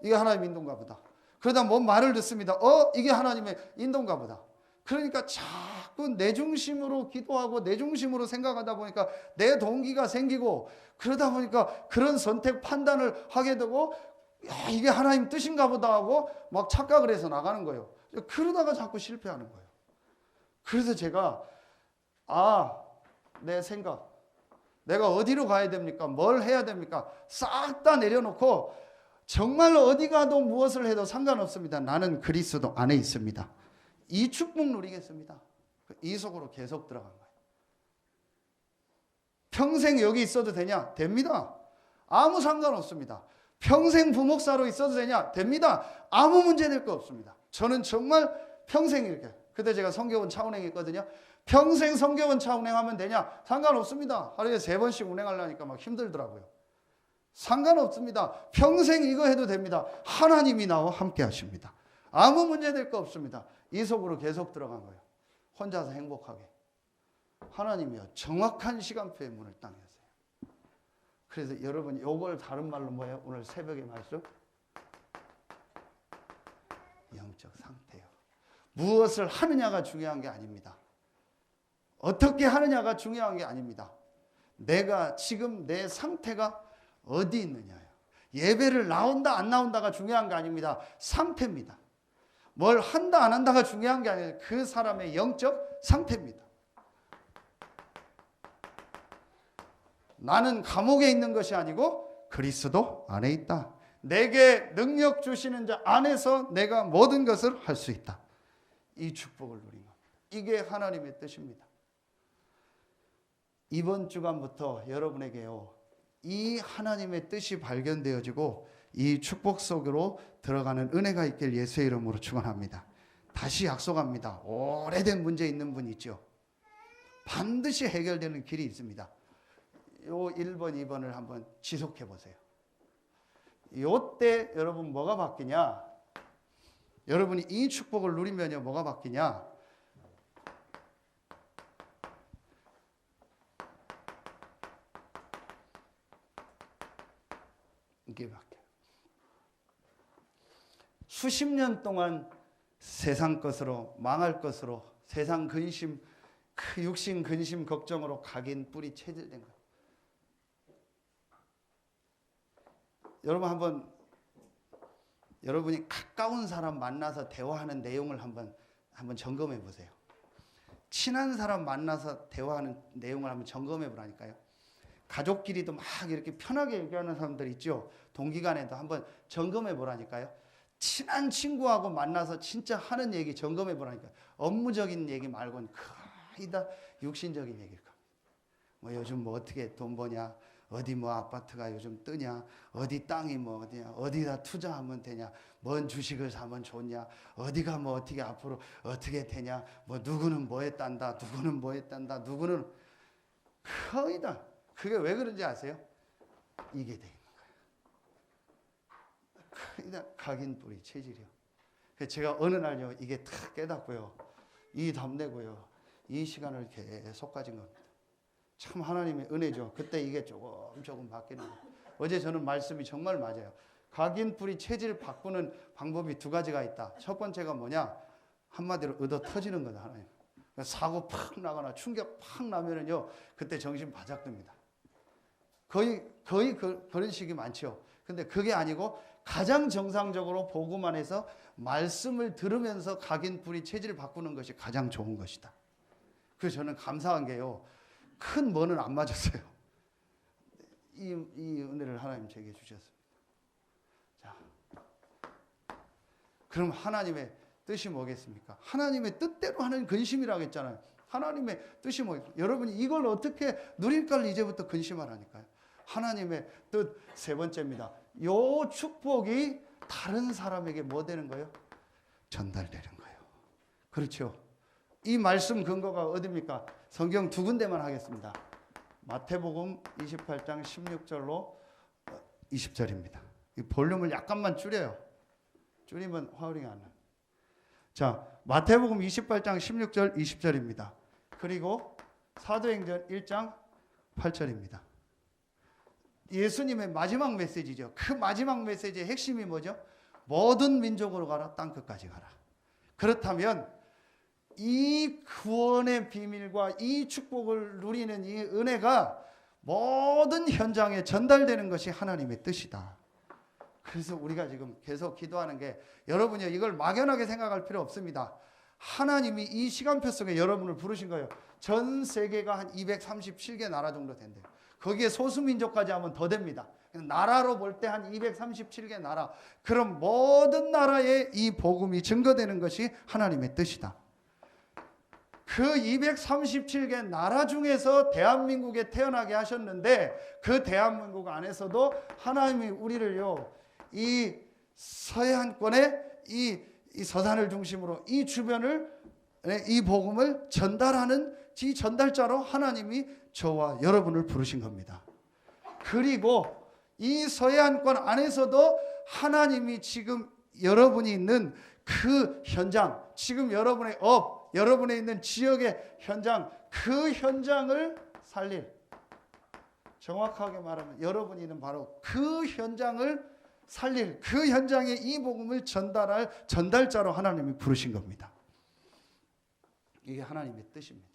이게 하나님의 인도인가 보다. 그러다 뭐 말을 듣습니다. 이게 하나님의 인도인가 보다. 그러니까 자꾸 내 중심으로 기도하고 내 중심으로 생각하다 보니까 내 동기가 생기고, 그러다 보니까 그런 선택 판단을 하게 되고, 야, 이게 하나님 뜻인가 보다 하고 막 착각을 해서 나가는 거예요. 그러다가 자꾸 실패하는 거예요. 그래서 제가 내 생각, 내가 어디로 가야 됩니까? 뭘 해야 됩니까? 싹 다 내려놓고 정말 어디 가도 무엇을 해도 상관없습니다. 나는 그리스도 안에 있습니다. 이 축복 누리겠습니다. 이 속으로 계속 들어간 거예요. 평생 여기 있어도 되냐? 됩니다. 아무 상관없습니다. 평생 부목사로 있어도 되냐? 됩니다. 아무 문제될 거 없습니다. 저는 정말 평생 이렇게. 그때 제가 성교원 차운행 했거든요. 평생 성교원 차운행하면 되냐? 상관없습니다. 하루에 3번씩 운행하려니까 막 힘들더라고요. 상관없습니다. 평생 이거 해도 됩니다. 하나님이 나와 함께 하십니다. 아무 문제될 거 없습니다. 이 속으로 계속 들어간 거예요. 혼자서 행복하게. 하나님이요, 정확한 시간표에 문을 딱 여세요. 그래서 여러분, 요걸 다른 말로 뭐예요? 오늘 새벽에 말씀? 영적 상태요. 무엇을 하느냐가 중요한 게 아닙니다. 어떻게 하느냐가 중요한 게 아닙니다. 내가 지금 내 상태가 어디 있느냐요. 예배를 나온다 안 나온다가 중요한 게 아닙니다. 상태입니다. 뭘 한다 안 한다가 중요한 게 아니라 그 사람의 영적 상태입니다. 나는 감옥에 있는 것이 아니고 그리스도 안에 있다. 내게 능력 주시는 자 안에서 내가 모든 것을 할 수 있다. 이 축복을 누린 겁니다. 이게 하나님의 뜻입니다. 이번 주간부터 여러분에게요, 이 하나님의 뜻이 발견되어지고 이 축복 속으로 들어가는 은혜가 있길 예수의 이름으로 축원합니다. 다시 약속합니다. 오래된 문제 있는 분 있죠. 반드시 해결되는 길이 있습니다. 요 1번, 2번을 한번 지속해 보세요. 요때 여러분 뭐가 바뀌냐? 여러분이 이 축복을 누리면요, 뭐가 바뀌냐? 이게 바뀌어요. 수십 년 동안 세상 것으로, 망할 것으로, 세상 근심, 그 육신 근심 걱정으로 각인 뿌리 체질된 거예요. 여러분 한번 여러분이 가까운 사람 만나서 대화하는 내용을 한번 점검해 보세요. 친한 사람 만나서 대화하는 내용을 한번 점검해 보라니까요. 가족끼리도 막 이렇게 편하게 얘기하는 사람들 있죠. 동기간에도 한번 점검해 보라니까요. 친한 친구하고 만나서 진짜 하는 얘기 점검해 보라니까요. 업무적인 얘기 말고는 거의 다 육신적인 얘기일 겁니다. 뭐 요즘 뭐 어떻게 돈 버냐, 어디 뭐 아파트가 요즘 뜨냐, 어디 땅이 뭐 어디냐, 어디다 투자하면 되냐, 뭔 주식을 사면 좋냐, 어디가 뭐 어떻게 앞으로 어떻게 되냐, 뭐 누구는 뭐 했단다, 누구는 뭐 했단다, 누구는 거의 다. 그게 왜 그런지 아세요? 이게 돼 있는 거예요. 거의 다 각인 뿌리 체질이요. 그래서 제가 어느 날요, 이게 탁 깨닫고요, 이 답내고요, 이 시간을 계속 가진 겁니다. 참 하나님의 은혜죠. 그때 이게 조금 바뀌는 거예요. 어제 저는 말씀이 정말 맞아요. 각인 뿌리 체질 바꾸는 방법이 2가지가 있다. 첫 번째가 뭐냐? 한마디로 얻어 터지는 거다. 하나님. 사고 팍 나거나 충격 팍 나면은요, 그때 정신 바짝 듭니다. 거의 그런 식이 많죠. 근데 그게 아니고 가장 정상적으로 복음만 해서 말씀을 들으면서 각인 뿌리 체질을 바꾸는 것이 가장 좋은 것이다. 그래서 저는 감사한 게요, 큰 뭐는 안 맞았어요. 이 은혜를 하나님 제게 주셨습니다. 자, 그럼 하나님의 뜻이 뭐겠습니까? 하나님의 뜻대로 하는 근심이라고 했잖아요. 하나님의 뜻이 뭐겠습니까? 여러분이 이걸 어떻게 누릴까를 이제부터 근심하라니까요. 하나님의 뜻 3번째입니다. 요 축복이 다른 사람에게 뭐 되는 거예요? 전달되는 거예요. 그렇죠. 이 말씀 근거가 어디입니까? 성경 2군데만 하겠습니다. 마태복음 28장 16절로 20절입니다. 이 볼륨을 약간만 줄여요. 줄이면 화요링이 안 나요. 자, 마태복음 28장 16절 20절입니다. 그리고 사도행전 1장 8절입니다. 예수님의 마지막 메시지죠. 그 마지막 메시지의 핵심이 뭐죠? 모든 민족으로 가라, 땅끝까지 가라. 그렇다면 이 구원의 비밀과 이 축복을 누리는 이 은혜가 모든 현장에 전달되는 것이 하나님의 뜻이다. 그래서 우리가 지금 계속 기도하는 게 여러분이 이걸 막연하게 생각할 필요 없습니다. 하나님이 이 시간표 속에 여러분을 부르신 거예요. 전 세계가 한 237개 나라 정도 된대요. 거기에 소수민족까지 하면 더 됩니다. 나라로 볼 때 한 237개 나라. 그럼 모든 나라에 이 복음이 증거되는 것이 하나님의 뜻이다. 그 237개 나라 중에서 대한민국에 태어나게 하셨는데 그 대한민국 안에서도 하나님이 우리를요, 이 서해안권의 이 서산을 중심으로 이 주변을, 이 복음을 전달하는 이 전달자로 하나님이 저와 여러분을 부르신 겁니다. 그리고 이 서해안권 안에서도 하나님이 지금 여러분이 있는 그 현장, 지금 여러분의 여러분의 있는 지역의 현장, 그 현장을 살릴, 정확하게 말하면 여러분이 있는 바로 그 현장을 살릴, 그 현장에 이 복음을 전달할 전달자로 하나님이 부르신 겁니다. 이게 하나님의 뜻입니다.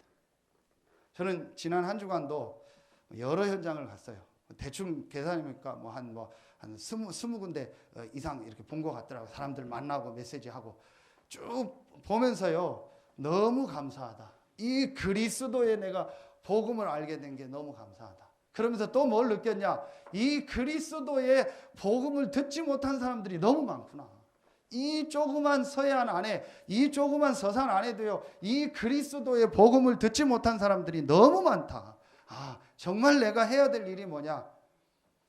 저는 지난 한 주간도 여러 현장을 갔어요. 대충 계산이니까 한 20군데 이상 이렇게 본 것 같더라고요. 사람들 만나고 메시지하고 쭉 보면서요, 너무 감사하다. 이 그리스도에 내가 복음을 알게 된 게 너무 감사하다. 그러면서 또 뭘 느꼈냐? 이 그리스도의 복음을 듣지 못한 사람들이 너무 많구나. 이 조그만 서해안 안에, 이 조그만 서산 안에도요, 이 그리스도의 복음을 듣지 못한 사람들이 너무 많다. 아, 정말 내가 해야 될 일이 뭐냐?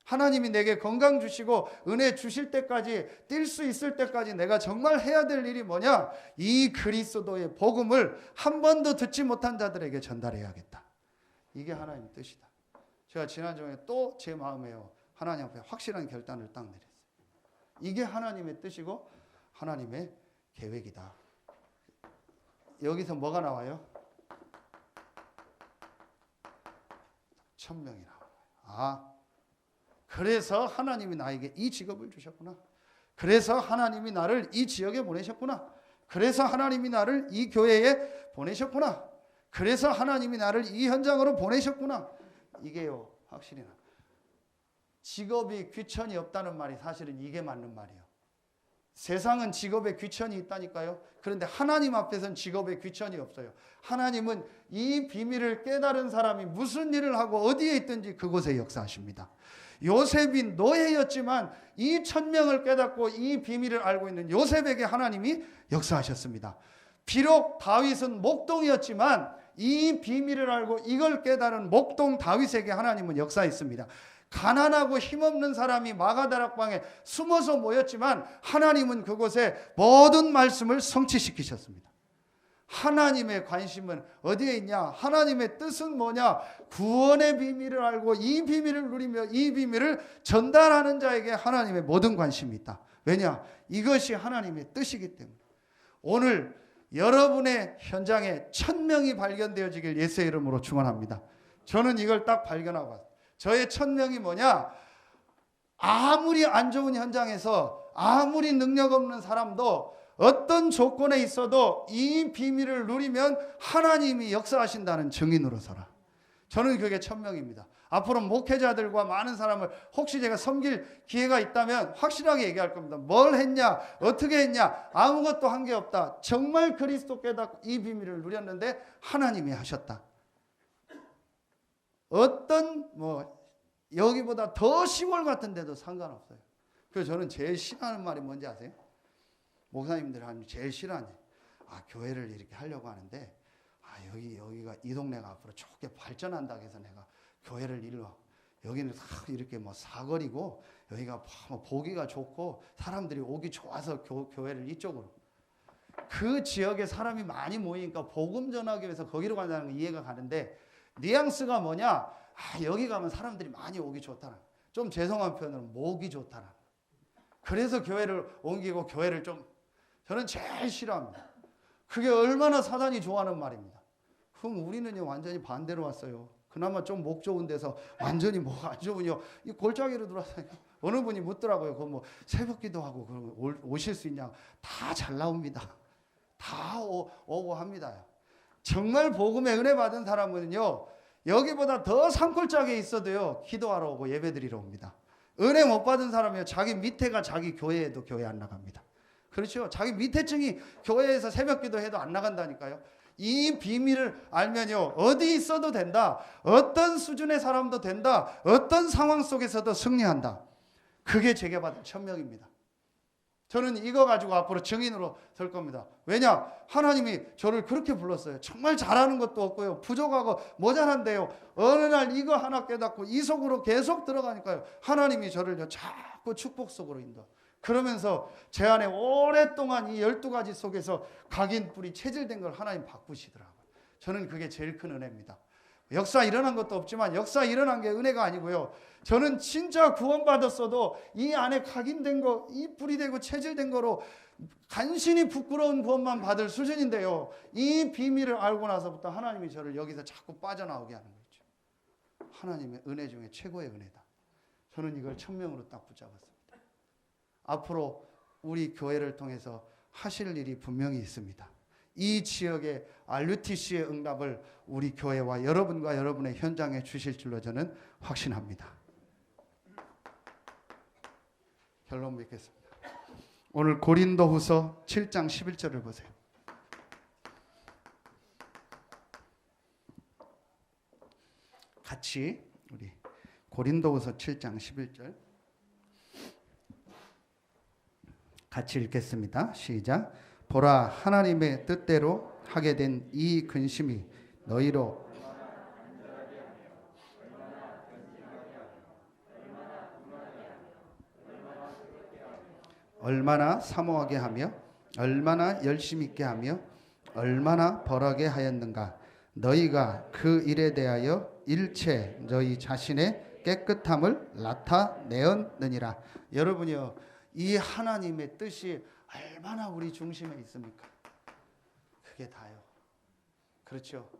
하나님이 내게 건강 주시고 은혜 주실 때까지, 뛸 수 있을 때까지 내가 정말 해야 될 일이 뭐냐? 이 그리스도의 복음을 한 번도 듣지 못한 자들에게 전달해야겠다. 이게 하나님의 뜻이다. 제가 지난주에 또 제 마음에요, 하나님 앞에 확실한 결단을 딱 내렸어요. 이게 하나님의 뜻이고 하나님의 계획이다. 여기서 뭐가 나와요? 1000명이 나와요. 아, 그래서 하나님이 나에게 이 직업을 주셨구나. 그래서 하나님이 나를 이 지역에 보내셨구나. 그래서 하나님이 나를 이 교회에 보내셨구나. 그래서 하나님이 나를 이 현장으로 보내셨구나. 이게요, 확실히 직업이 귀천이 없다는 말이 사실은 이게 맞는 말이에요. 세상은 직업에 귀천이 있다니까요. 그런데 하나님 앞에서는 직업에 귀천이 없어요. 하나님은 이 비밀을 깨달은 사람이 무슨 일을 하고 어디에 있든지 그곳에 역사하십니다. 요셉이 노예였지만 이 1000명을 깨닫고 이 비밀을 알고 있는 요셉에게 하나님이 역사하셨습니다. 비록 다윗은 목동이었지만 이 비밀을 알고 이걸 깨달은 목동 다윗에게 하나님은 역사했습니다. 가난하고 힘없는 사람이 마가다락방에 숨어서 모였지만 하나님은 그곳에 모든 말씀을 성취시키셨습니다. 하나님의 관심은 어디에 있냐? 하나님의 뜻은 뭐냐? 구원의 비밀을 알고 이 비밀을 누리며 이 비밀을 전달하는 자에게 하나님의 모든 관심이 있다. 왜냐? 이것이 하나님의 뜻이기 때문에. 오늘 여러분의 현장에 1000명이 발견되어지길 예수의 이름으로 축원합니다. 저는 이걸 딱 발견하고 왔어요. 저의 1000명이 뭐냐? 아무리 안 좋은 현장에서 아무리 능력 없는 사람도 어떤 조건에 있어도 이 비밀을 누리면 하나님이 역사하신다는 증인으로 서라. 저는 그게 1000명입니다. 앞으로 목회자들과 많은 사람을 혹시 제가 섬길 기회가 있다면 확실하게 얘기할 겁니다. 뭘 했냐? 어떻게 했냐? 아무것도 한 게 없다. 정말 그리스도 깨닫고 이 비밀을 누렸는데 하나님이 하셨다. 어떤 여기보다 더 시골 같은데도 상관없어요. 그래서 저는 제일 싫어하는 말이 뭔지 아세요? 목사님들 하면 제일 싫어하는, 교회를 이렇게 하려고 하는데 여기가 이 동네가 앞으로 좋게 발전한다고 해서 내가 교회를 일러. 여기는 이렇게 사거리고 여기가 보기가 좋고 사람들이 오기 좋아서 교회를 이쪽으로. 그 지역에 사람이 많이 모이니까 복음 전하기 위해서 거기로 간다는 거 이해가 가는데 뉘앙스가 뭐냐? 여기 가면 사람들이 많이 오기 좋다는, 좀 죄송한 표현으로 모기 좋다는. 그래서 교회를 옮기고 교회를 저는 제일 싫어합니다. 그게 얼마나 사단이 좋아하는 말입니다. 그럼 우리는요 완전히 반대로 왔어요. 그나마 좀 목 좋은 데서 완전히 뭐가 안 좋으냐, 이 골짜기로 들어왔어요. 어느 분이 묻더라고요. 그거 새벽 기도하고 그럼 오실 수 있냐? 다 잘 나옵니다. 다 오고 합니다. 정말 복음의 은혜 받은 사람은요 여기보다 더 산골짜기에 있어도요 기도하러 오고 예배드리러 옵니다. 은혜 못 받은 사람이요, 자기 밑에가 자기 교회에도 교회 안 나갑니다. 그렇죠? 자기 밑에층이 교회에서 새벽기도 해도 안 나간다니까요. 이 비밀을 알면요, 어디 있어도 된다, 어떤 수준의 사람도 된다, 어떤 상황 속에서도 승리한다. 그게 제게 받은 천명입니다. 저는 이거 가지고 앞으로 증인으로 설 겁니다. 왜냐? 하나님이 저를 그렇게 불렀어요. 정말 잘하는 것도 없고요, 부족하고 모자란데요, 어느 날 이거 하나 깨닫고 이 속으로 계속 들어가니까요, 하나님이 저를 자꾸 축복 속으로 인도. 그러면서 제 안에 오랫동안 이 12가지 속에서 각인 뿌리 체질된 걸 하나님 바꾸시더라고요. 저는 그게 제일 큰 은혜입니다. 역사 일어난 것도 없지만 역사 일어난 게 은혜가 아니고요, 저는 진짜 구원받았어도 이 안에 각인된 거, 이 뿌리되고 체질된 거로 간신히 부끄러운 구원만 받을 수준인데요, 이 비밀을 알고 나서부터 하나님이 저를 여기서 자꾸 빠져나오게 하는 거죠. 하나님의 은혜 중에 최고의 은혜다. 저는 이걸 천명으로 딱 붙잡았습니다. 앞으로 우리 교회를 통해서 하실 일이 분명히 있습니다. 이 지역의 RUTC의 응답을 우리 교회와 여러분과 여러분의 현장에 주실 줄로 저는 확신합니다. 결론 맺겠습니다. 오늘 고린도후서 7장 11절을 보세요. 같이 우리 고린도후서 7장 11절 같이 읽겠습니다. 시작. 보라, 하나님의 뜻대로 하게 된 이 근심이 너희로 얼마나 사모하게 하며 얼마나 열심 있게 하며 얼마나 벌하게 하였는가. 너희가 그 일에 대하여 일체 너희 자신의 깨끗함을 나타내었느니라. 여러분이요, 이 하나님의 뜻이 얼마나 우리 중심에 있습니까? 그게 다요. 그렇죠?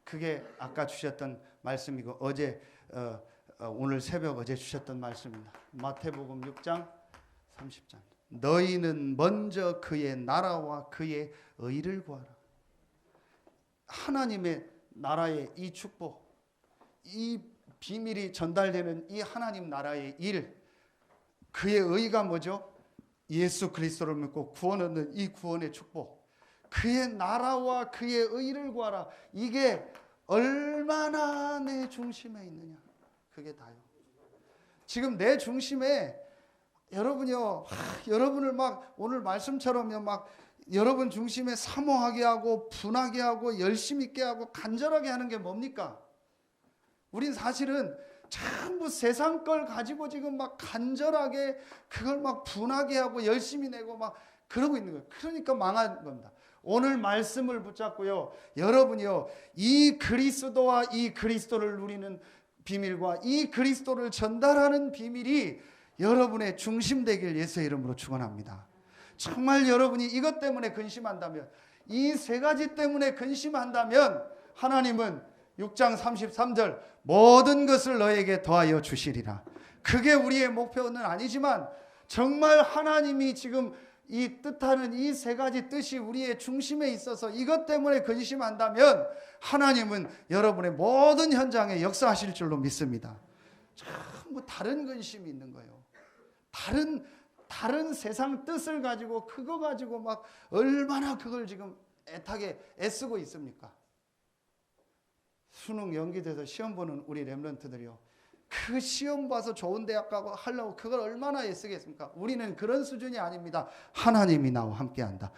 그게 아까 주셨던 말씀이고 어제 오늘 새벽 어제 주셨던 말씀입니다. 마태복음 6장 30절. 너희는 먼저 그의 나라와 그의 의를 구하라. 하나님의 나라의 이 축복, 이 비밀이 전달되는 이 하나님 나라의 일, 그의 의가 뭐죠? 예수 그리스도를 믿고 구원 얻는 이 구원의 축복, 그의 나라와 그의 의를 구하라. 이게 얼마나 내 중심에 있느냐. 그게 다요. 지금 내 중심에 여러분이요, 여러분을 막 오늘 말씀처럼요, 막 여러분 중심에 사모하게 하고 분하게 하고 열심 있게 하고 간절하게 하는 게 뭡니까? 우린 사실은 전부 세상 걸 가지고 지금 막 간절하게 그걸 막 분하게 하고 열심히 내고 막 그러고 있는 거예요. 그러니까 망한 겁니다. 오늘 말씀을 붙잡고요, 여러분이요, 이 그리스도와 이 그리스도를 누리는 비밀과 이 그리스도를 전달하는 비밀이 여러분의 중심 되길 예수의 이름으로 축원합니다. 정말 여러분이 이것 때문에 근심한다면, 이 세 가지 때문에 근심한다면 하나님은 6장 33절 모든 것을 너에게 더하여 주시리라. 그게 우리의 목표는 아니지만 정말 하나님이 지금 이 뜻하는 이 세 가지 뜻이 우리의 중심에 있어서 이것 때문에 근심한다면 하나님은 여러분의 모든 현장에 역사하실 줄로 믿습니다. 전부 다른 근심이 있는 거예요. 다른 세상 뜻을 가지고 그거 가지고 막 얼마나 그걸 지금 애타게 애쓰고 있습니까? 수능 연기돼서 시험 보는 우리 렘넌트들이요, 그 시험 봐서 좋은 대학 가고 하려고 그걸 얼마나 애쓰겠습니까? 우리는 그런 수준이 아닙니다. 하나님이 나와 함께한다.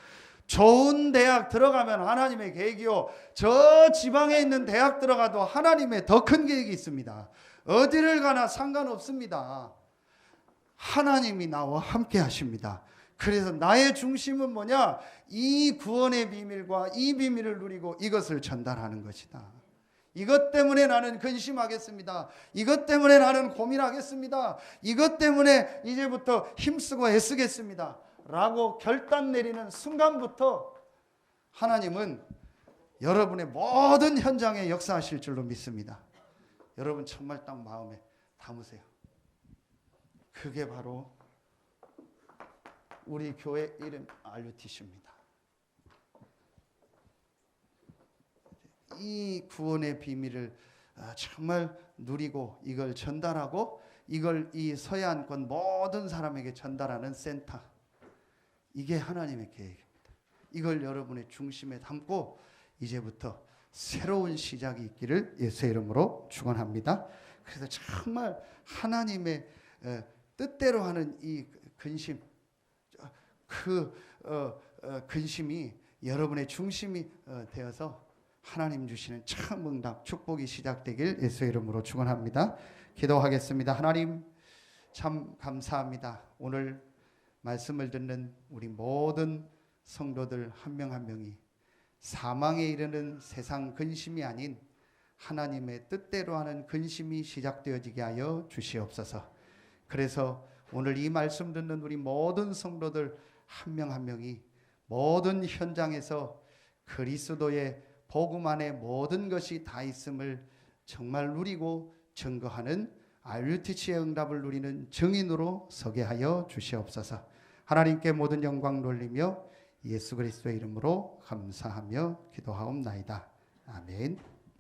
좋은 대학 들어가면 하나님의 계획이요, 저 지방에 있는 대학 들어가도 하나님의 더 큰 계획이 있습니다. 어디를 가나 상관없습니다. 하나님이 나와 함께 하십니다. 그래서 나의 중심은 뭐냐? 이 구원의 비밀과 이 비밀을 누리고 이것을 전달하는 것이다. 이것 때문에 나는 근심하겠습니다. 이것 때문에 나는 고민하겠습니다. 이것 때문에 이제부터 힘쓰고 애쓰겠습니다. 라고 결단 내리는 순간부터 하나님은 여러분의 모든 현장에 역사하실 줄로 믿습니다. 여러분 정말 딱 마음에 담으세요. 그게 바로 우리 교회 이름 RUTC입니다. 이 구원의 비밀을 정말 누리고 이걸 전달하고 이걸 이 서해안권 모든 사람에게 전달하는 센터, 이게 하나님의 계획입니다. 이걸 여러분의 중심에 담고 이제부터 새로운 시작이 있기를 예수의 이름으로 축원합니다. 그래서 정말 하나님의 뜻대로 하는 이 근심, 근심이 여러분의 중심이 되어서 하나님 주시는 참 응답, 축복이 시작되길 예수의 이름으로 축원합니다. 기도하겠습니다. 하나님 참 감사합니다. 오늘 말씀을 듣는 우리 모든 성도들 한 명 한 명이 사망에 이르는 세상 근심이 아닌 하나님의 뜻대로 하는 근심이 시작되어지게 하여 주시옵소서. 그래서 오늘 이 말씀 듣는 우리 모든 성도들 한 명 한 명이 모든 현장에서 그리스도의 복음 안에 모든 것이 다 있음을 정말 누리고 증거하는 RUTC의 응답을 누리는 증인으로 서게 하여 주시옵소서. 하나님께 모든 영광 돌리며 예수 그리스도의 이름으로 감사하며 기도하옵나이다. 아멘.